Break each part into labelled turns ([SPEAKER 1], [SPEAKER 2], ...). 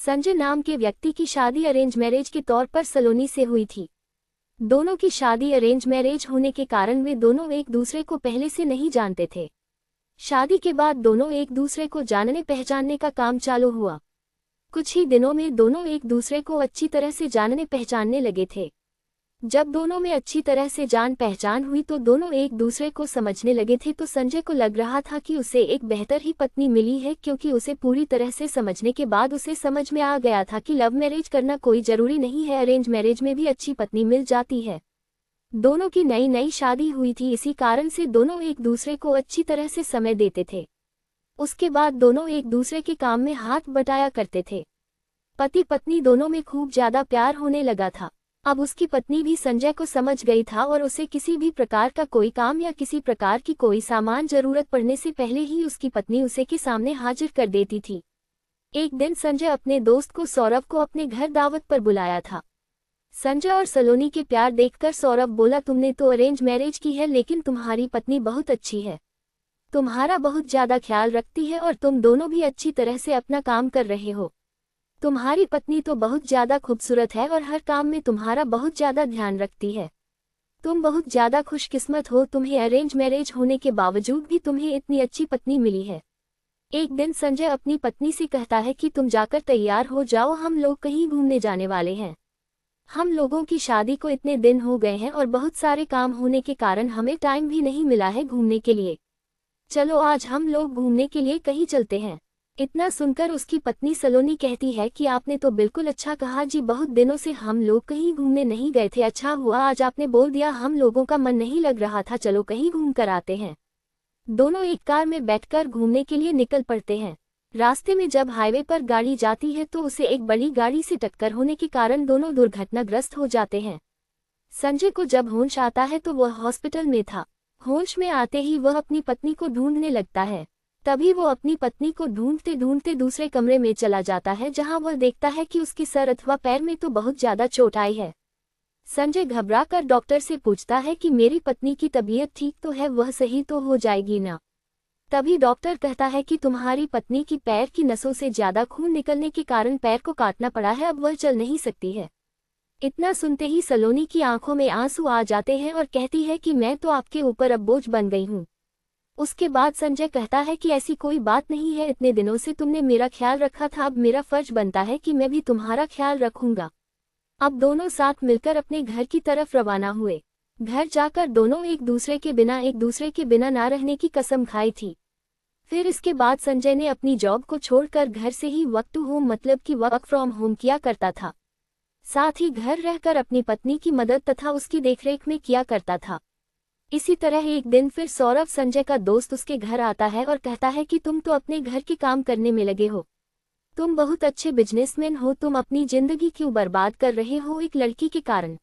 [SPEAKER 1] संजय नाम के व्यक्ति की शादी अरेंज मैरिज के तौर पर सलोनी से हुई थी। दोनों की शादी अरेंज मैरिज होने के कारण वे दोनों एक दूसरे को पहले से नहीं जानते थे। शादी के बाद दोनों एक दूसरे को जानने पहचानने का काम चालू हुआ। कुछ ही दिनों में दोनों एक दूसरे को अच्छी तरह से जानने पहचानने लगे थे। जब दोनों में अच्छी तरह से जान पहचान हुई तो दोनों एक दूसरे को समझने लगे थे। तो संजय को लग रहा था कि उसे एक बेहतर ही पत्नी मिली है, क्योंकि उसे पूरी तरह से समझने के बाद उसे समझ में आ गया था कि लव मैरिज करना कोई जरूरी नहीं है, अरेंज मैरिज में भी अच्छी पत्नी मिल जाती है। दोनों की नई नई शादी हुई थी, इसी कारण से दोनों एक दूसरे को अच्छी तरह से समय देते थे। उसके बाद दोनों एक दूसरे के काम में हाथ बटाया करते थे। पति पत्नी दोनों में खूब ज्यादा प्यार होने लगा था। अब उसकी पत्नी भी संजय को समझ गई था और उसे किसी भी प्रकार का कोई काम या किसी प्रकार की कोई सामान जरूरत पड़ने से पहले ही उसकी पत्नी उसे के सामने हाजिर कर देती थी। एक दिन संजय अपने दोस्त को सौरभ को अपने घर दावत पर बुलाया था। संजय और सलोनी के प्यार देखकर सौरभ बोला, तुमने तो अरेंज मैरिज की है लेकिन तुम्हारी पत्नी बहुत अच्छी है, तुम्हारा बहुत ज्यादा ख्याल रखती है और तुम दोनों भी अच्छी तरह से अपना काम कर रहे हो। तुम्हारी पत्नी तो बहुत ज्यादा खूबसूरत है और हर काम में तुम्हारा बहुत ज्यादा ध्यान रखती है। तुम बहुत ज्यादा खुशकिस्मत हो, तुम्हें अरेंज मैरिज होने के बावजूद भी तुम्हें इतनी अच्छी पत्नी मिली है। एक दिन संजय अपनी पत्नी से कहता है कि तुम जाकर तैयार हो जाओ, हम लोग कहीं घूमने जाने वाले हैं। हम लोगों की शादी को इतने दिन हो गए हैं और बहुत सारे काम होने के कारण हमें टाइम भी नहीं मिला है घूमने के लिए। चलो आज हम लोग घूमने के लिए कहीं चलते हैं। इतना सुनकर उसकी पत्नी सलोनी कहती है कि आपने तो बिल्कुल अच्छा कहा जी, बहुत दिनों से हम लोग कहीं घूमने नहीं गए थे, अच्छा हुआ आज आपने बोल दिया, हम लोगों का मन नहीं लग रहा था, चलो कहीं घूम कर आते हैं। दोनों एक कार में बैठकर घूमने के लिए निकल पड़ते हैं। रास्ते में जब हाईवे पर गाड़ी जाती है तो उसे एक बड़ी गाड़ी से टक्कर होने के कारण दोनों दुर्घटनाग्रस्त हो जाते हैं। संजय को जब होश आता है तो वह हॉस्पिटल में था। होश में आते ही वह अपनी पत्नी को ढूंढने लगता है। तभी वो अपनी पत्नी को ढूंढते ढूंढते दूसरे कमरे में चला जाता है, जहां वह देखता है कि उसकी सर अथवा पैर में तो बहुत ज्यादा चोट आई है। संजय घबरा कर डॉक्टर से पूछता है कि मेरी पत्नी की तबीयत ठीक तो है, वह सही तो हो जाएगी ना। तभी डॉक्टर कहता है कि तुम्हारी पत्नी की पैर की नसों से ज्यादा खून निकलने के कारण पैर को काटना पड़ा है, अब वह चल नहीं सकती है। इतना सुनते ही सलोनी की आंखों में आंसू आ जाते हैं और कहती है कि मैं तो आपके ऊपर अब बोझ बन गई हूँ। उसके बाद संजय कहता है कि ऐसी कोई बात नहीं है, इतने दिनों से तुमने मेरा ख्याल रखा था, अब मेरा फर्ज बनता है कि मैं भी तुम्हारा ख्याल रखूंगा। अब दोनों साथ मिलकर अपने घर की तरफ रवाना हुए। घर जाकर दोनों एक दूसरे के बिना ना रहने की कसम खाई थी। फिर इसके बाद संजय ने अपनी जॉब को छोड़कर घर से ही वर्क टू होम मतलब कि वर्क फ्रॉम होम किया करता था। साथ ही घर रहकर अपनी पत्नी की मदद तथा उसकी देखरेख में किया करता था। इसी तरह एक दिन फिर सौरभ संजय का दोस्त उसके घर आता है और कहता है कि तुम तो अपने घर के काम करने में लगे हो, तुम बहुत अच्छे बिजनेसमैन हो, तुम अपनी जिंदगी क्यों बर्बाद कर रहे हो एक लड़की के कारण।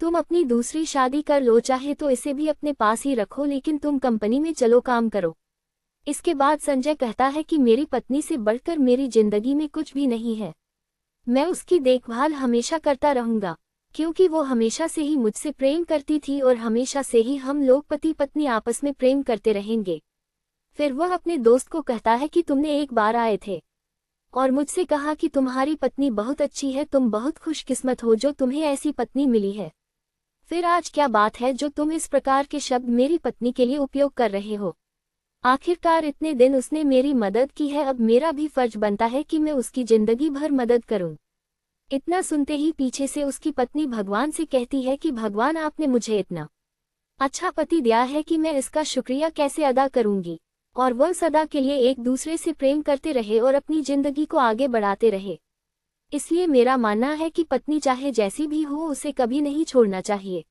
[SPEAKER 1] तुम अपनी दूसरी शादी कर लो, चाहे तो इसे भी अपने पास ही रखो, लेकिन तुम कंपनी में चलो काम करो। इसके बाद संजय कहता है कि मेरी पत्नी से बढ़कर मेरी जिंदगी में कुछ भी नहीं है, मैं उसकी देखभाल हमेशा करता रहूंगा, क्योंकि वो हमेशा से ही मुझसे प्रेम करती थी और हमेशा से ही हम लोग पति पत्नी आपस में प्रेम करते रहेंगे। फिर वह अपने दोस्त को कहता है कि तुमने एक बार आए थे और मुझसे कहा कि तुम्हारी पत्नी बहुत अच्छी है, तुम बहुत खुशकिस्मत हो जो तुम्हें ऐसी पत्नी मिली है। फिर आज क्या बात है जो तुम इस प्रकार के शब्द मेरी पत्नी के लिए उपयोग कर रहे हो। आखिरकार इतने दिन उसने मेरी मदद की है, अब मेरा भी फर्ज बनता है कि मैं उसकी जिंदगी भर मदद करूं। इतना सुनते ही पीछे से उसकी पत्नी भगवान से कहती है कि भगवान आपने मुझे इतना अच्छा पति दिया है कि मैं इसका शुक्रिया कैसे अदा करूंगी। और वह सदा के लिए एक दूसरे से प्रेम करते रहे और अपनी जिंदगी को आगे बढ़ाते रहे। इसलिए मेरा मानना है कि पत्नी चाहे जैसी भी हो उसे कभी नहीं छोड़ना चाहिए,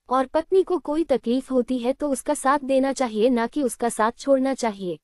[SPEAKER 1] और पत्नी को कोई तकलीफ होती है तो उसका साथ देना चाहिए, ना कि उसका साथ छोड़ना चाहिए।